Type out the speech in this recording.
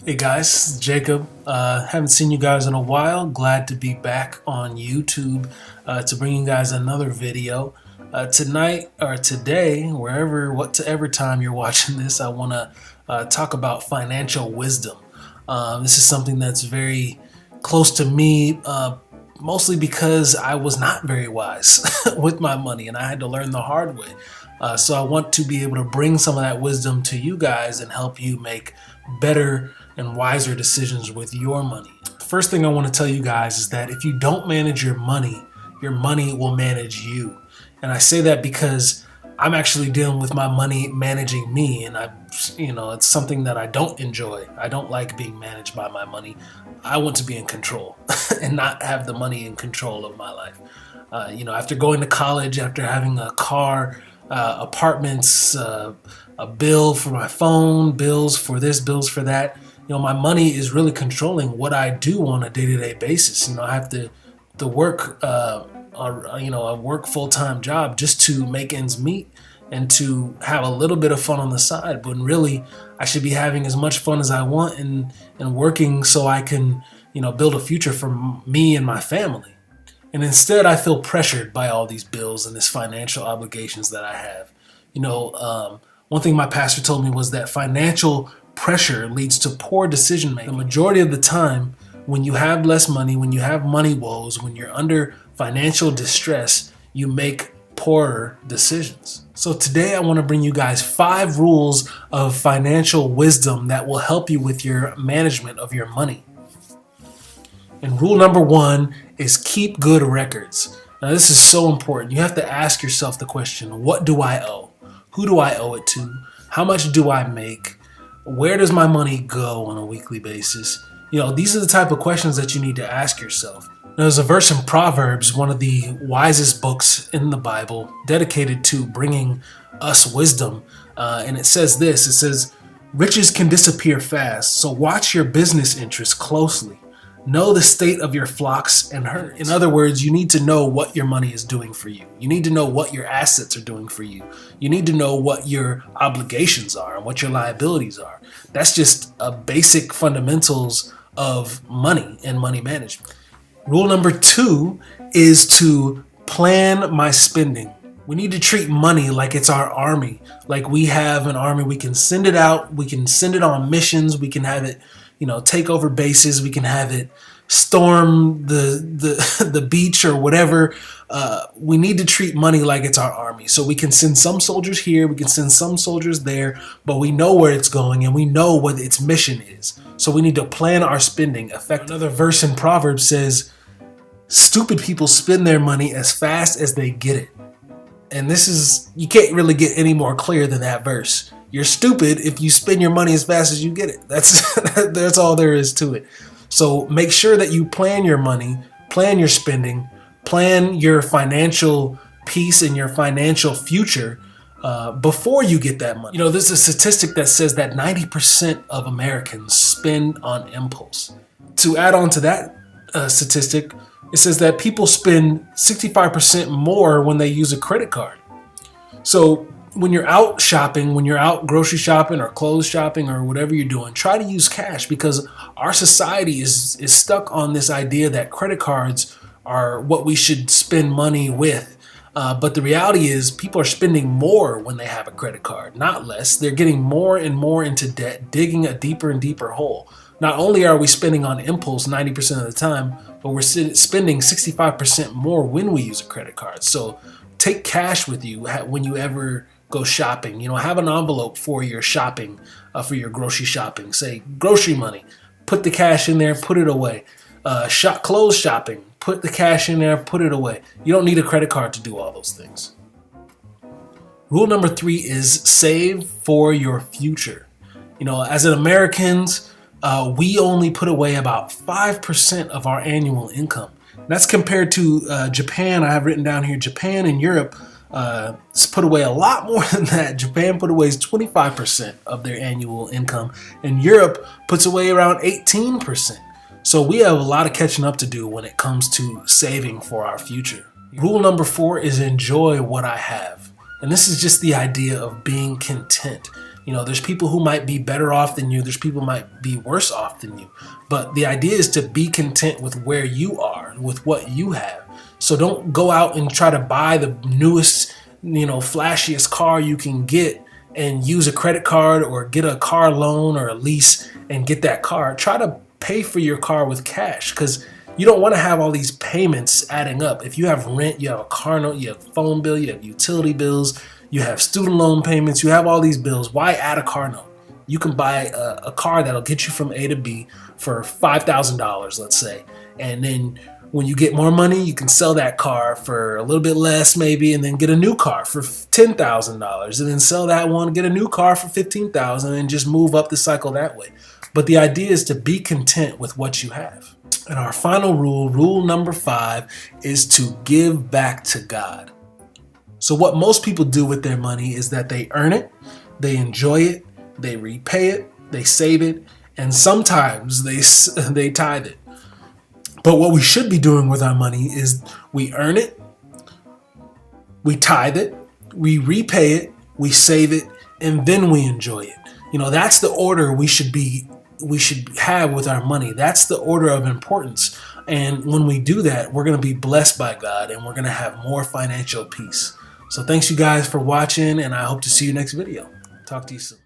Hey guys, Jacob. Haven't seen you guys in a while. Glad to be back on YouTube to bring you guys another video. Tonight or today, whatever time you're watching this, I want to talk about financial wisdom. This is something that's very close to me, mostly because I was not very wise with my money and I had to learn the hard way. So I want to be able to bring some of that wisdom to you guys and help you make better and wiser decisions with your money. First thing I want to tell you guys is that if you don't manage your money will manage you. And I say that because I'm actually dealing with my money managing me, and it's something that I don't enjoy. I don't like being managed by my money. I want to be in control and not have the money in control of my life. After going to college, after having a car, apartments, a bill for my phone, bills for this, bills for that. My money is really controlling what I do on a day-to-day basis. I have to work, a work full-time job just to make ends meet and to have a little bit of fun on the side. When really, I should be having as much fun as I want and working so I can, build a future for me and my family. And instead, I feel pressured by all these bills and this financial obligations that I have. One thing my pastor told me was that financial pressure leads to poor decision making. The majority of the time, when you have less money, when you have money woes, when you're under financial distress, you make poorer decisions. So today I want to bring you guys 5 rules of financial wisdom that will help you with your management of your money. And rule number 1 is keep good records. Now this is so important. You have to ask yourself the question, what do I owe? Who do I owe it to? How much do I make? Where does my money go on a weekly basis? These are the type of questions that you need to ask yourself. There's a verse in Proverbs, one of the wisest books in the Bible, dedicated to bringing us wisdom. And it says this, it says, riches can disappear fast, so watch your business interests closely. Know the state of your flocks and herds. In other words, you need to know what your money is doing for you. You need to know what your assets are doing for you. You need to know what your obligations are and what your liabilities are. That's just a basic fundamentals of money and money management. Rule number 2 is to plan my spending. We need to treat money like it's our army. Like we have an army, we can send it out, we can send it on missions, we can have it take over bases. We can have it storm the beach or whatever. We need to treat money like it's our army. So we can send some soldiers here, we can send some soldiers there, but we know where it's going and we know what its mission is. So we need to plan our spending effectively. Another verse in Proverbs says, stupid people spend their money as fast as they get it. And you can't really get any more clear than that verse. You're stupid if you spend your money as fast as you get it. That's all there is to it. So make sure that you plan your money, plan your spending, plan your financial peace and your financial future before you get that money. There's a statistic that says that 90% of Americans spend on impulse. To add on to that statistic, it says that people spend 65% more when they use a credit card. So when you're out shopping, when you're out grocery shopping or clothes shopping or whatever you're doing, try to use cash, because our society is stuck on this idea that credit cards are what we should spend money with. But the reality is people are spending more when they have a credit card, not less. They're getting more and more into debt, digging a deeper and deeper hole. Not only are we spending on impulse 90% of the time, but we're spending 65% more when we use a credit card. So take cash with you when you ever go shopping. Have an envelope for your shopping, for your grocery shopping. Say grocery money. Put the cash in there, put it away. Clothes shopping. Put the cash in there, put it away. You don't need a credit card to do all those things. Rule number 3 is save for your future. As Americans, we only put away about 5% of our annual income. That's compared to Japan. I have written down here, Japan and Europe put away a lot more than that. Japan put away 25% of their annual income, and Europe puts away around 18%. So we have a lot of catching up to do when it comes to saving for our future. Rule number 4 is enjoy what I have. And this is just the idea of being content. You know, there's people who might be better off than you. There's people who might be worse off than you. But the idea is to be content with where you are, with what you have. So don't go out and try to buy the newest, flashiest car you can get and use a credit card or get a car loan or a lease and get that car. Try to pay for your car with cash, because you don't want to have all these payments adding up. If you have rent, you have a car note, you have phone bill, you have utility bills, you have student loan payments, you have all these bills. Why add a car note? You can buy a car that'll get you from A to B for $5,000, let's say. And then when you get more money, you can sell that car for a little bit less maybe, and then get a new car for $10,000, and then sell that one, get a new car for $15,000, and just move up the cycle that way. But the idea is to be content with what you have. And our final rule number 5, is to give back to God. So what most people do with their money is that they earn it, they enjoy it, they repay it, they save it, and sometimes they tithe it. But what we should be doing with our money is we earn it, we tithe it, we repay it, we save it, and then we enjoy it. That's the order we should have with our money. That's the order of importance. And when we do that, we're going to be blessed by God, and we're going to have more financial peace. So thanks you guys for watching, and I hope to see you next video. Talk to you soon.